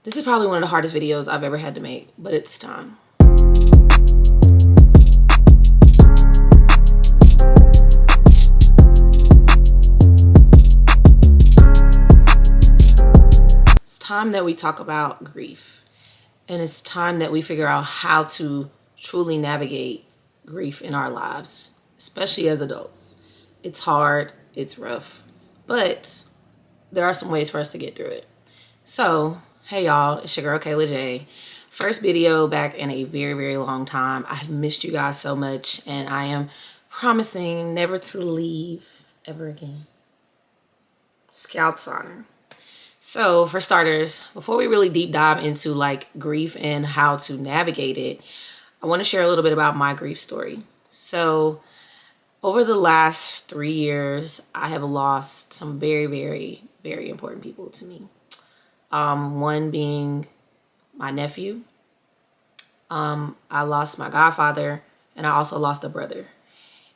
This is probably one of the hardest videos I've ever had to make, but it's time. It's time that we talk about grief. And it's time that we figure out how to truly navigate grief in our lives, especially as adults. It's hard, it's rough, but there are some ways for us to get through it. So, hey y'all, it's your girl Kayla J. First video back in a very, very long time. I've missed you guys so much, and I am promising never to leave ever again. Scouts honor. So for starters, before we really deep dive into like grief and how to navigate it, I want to share a little bit about my grief story. So over the last 3 years, I have lost some very, very, very important people to me. One being my nephew. I lost my godfather, and I also lost a brother.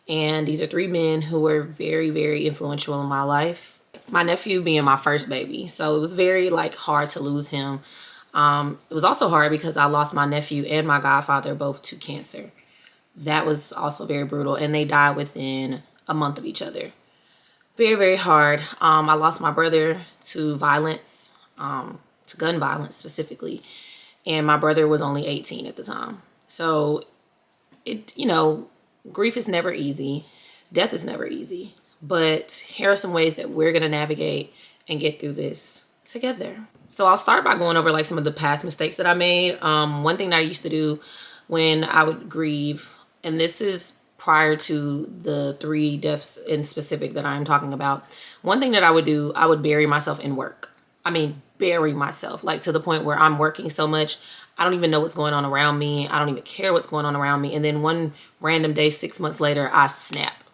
And these are 3 men who were very, very influential in my life. My nephew being my first baby. So it was very hard to lose him. It was also hard because I lost my nephew and my godfather both to cancer. That was also very brutal, and they died within a month of each other. Very, very hard. I lost my brother to violence, to gun violence specifically, and my brother was only 18 at the time. So grief is never easy. Death is never easy. But here are some ways that we're going to navigate and get through this together. So I'll start by going over some of the past mistakes that I made. One thing that I used to do when I would grieve, and this is prior to the 3 deaths in specific that I'm talking about. One thing that I would do, I would bury myself in work. I mean, bury myself, to the point where I'm working so much, I don't even know what's going on around me. I don't even care what's going on around me. And then one random day, 6 months later, I snap.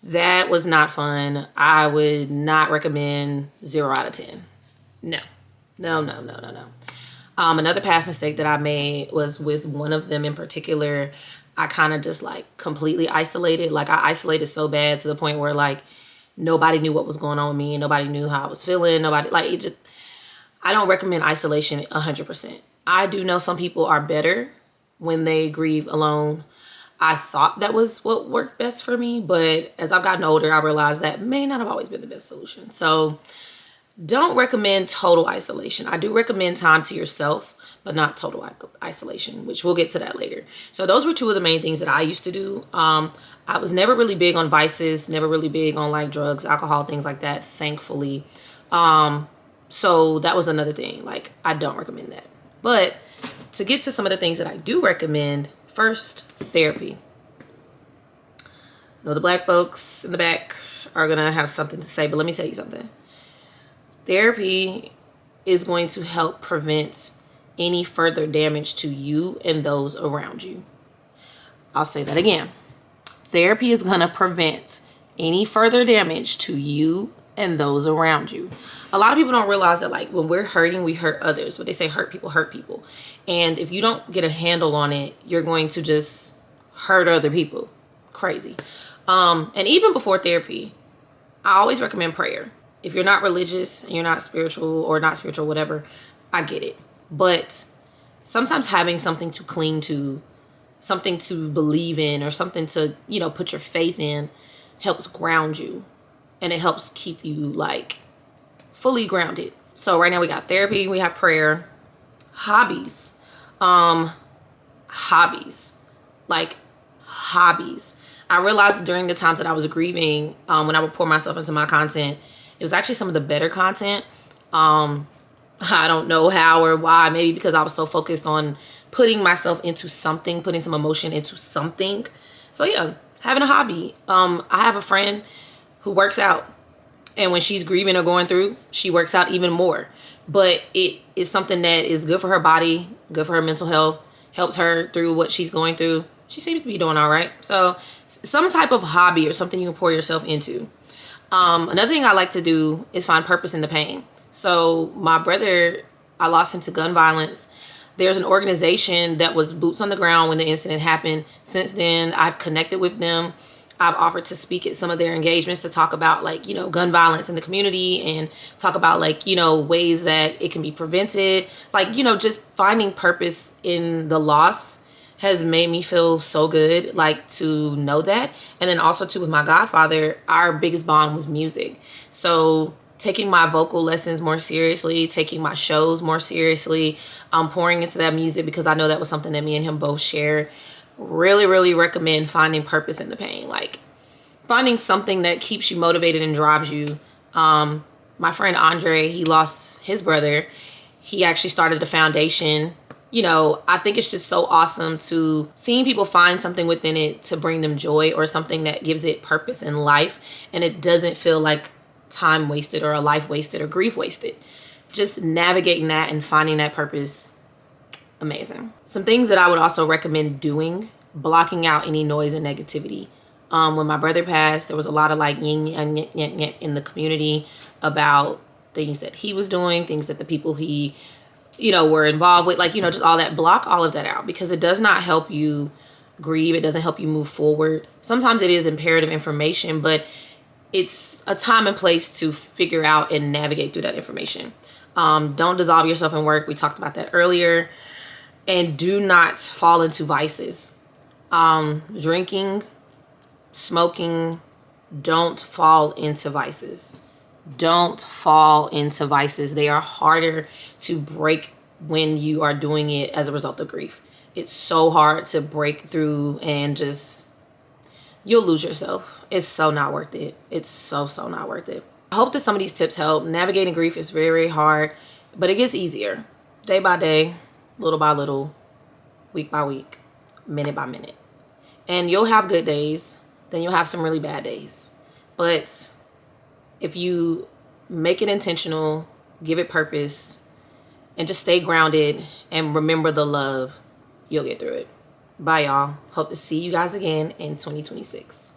That was not fun. I would not recommend 0 out of 10. No. Another past mistake that I made was with one of them in particular. I kind of just completely isolated. I isolated so bad to the point where nobody knew what was going on with me, and nobody knew how I was feeling. Nobody I don't recommend isolation 100%. I do know some people are better when they grieve alone. I thought that was what worked best for me, but as I've gotten older, I realized that may not have always been the best solution. So don't recommend total isolation. I do recommend time to yourself, but not total isolation, which we'll get to that later. So those were 2 of the main things that I used to do. I was never really big on vices, never really big on drugs, alcohol, things like that, thankfully. So that was another thing. I don't recommend that. But to get to some of the things that I do recommend, first, therapy. I know the black folks in the back are going to have something to say, but let me tell you something. Therapy is going to help prevent any further damage to you and those around you. I'll say that again. Therapy is going to prevent any further damage to you and those around you. A lot of people don't realize that when we're hurting, we hurt others. What they say, hurt people. And if you don't get a handle on it, you're going to just hurt other people. Crazy. And even before therapy, I always recommend prayer. If you're not religious and you're not spiritual or not spiritual, whatever, I get it. But sometimes having something to cling to, something to believe in, or something to, put your faith in helps ground you. And it helps keep you fully grounded. So right now we got therapy, we have prayer, hobbies. Hobbies. I realized during the times that I was grieving, when I would pour myself into my content, it was actually some of the better content. I don't know how or why. Maybe because I was so focused on putting myself into something, putting some emotion into something. So yeah, having a hobby. I have a friend who works out, and when she's grieving or going through, she works out even more. But it is something that is good for her body, good for her mental health, helps her through what she's going through. She seems to be doing all right. So some type of hobby or something you can pour yourself into. Another thing I like to do is find purpose in the pain. So my brother, I lost him to gun violence. There's an organization that was boots on the ground when the incident happened. Since then, I've connected with them. I've offered to speak at some of their engagements to talk about, like, you know, gun violence in the community, and talk about, like, you know, ways that it can be prevented. Like, you know, just finding purpose in the loss has made me feel so good, like, to know that. And then also too, with my godfather, our biggest bond was music. So taking my vocal lessons more seriously, taking my shows more seriously, pouring into that music, because I know that was something that me and him both shared. Really, really recommend finding purpose in the pain. Like, finding something that keeps you motivated and drives you. My friend Andre, he lost his brother. He actually started a foundation. You know, I think it's just so awesome to seeing people find something within it to bring them joy, or something that gives it purpose in life, and it doesn't feel like time wasted or a life wasted or grief wasted. Just navigating that and finding that purpose, amazing. Some things that I would also recommend doing: blocking out any noise and negativity. When my brother passed, there was a lot of like yin yang in the community about things that he was doing, things that the people he, you know, were involved with, like, you know, just all that. Block all of that out, because it does not help you grieve. It doesn't help you move forward. Sometimes it is imperative information, but it's a time and place to figure out and navigate through that information. Don't dissolve yourself in work. We talked about that earlier. And do not fall into vices. Drinking, smoking, don't fall into vices. Don't fall into vices. They are harder to break when you are doing it as a result of grief. It's so hard to break through, and just, you'll lose yourself. It's so not worth it. It's so not worth it. I hope that some of these tips help. Navigating grief is very, very hard, but it gets easier day by day, little by little, week by week, minute by minute. And you'll have good days, then you'll have some really bad days. But if you make it intentional, give it purpose, and just stay grounded and remember the love, you'll get through it. Bye, y'all. Hope to see you guys again in 2026.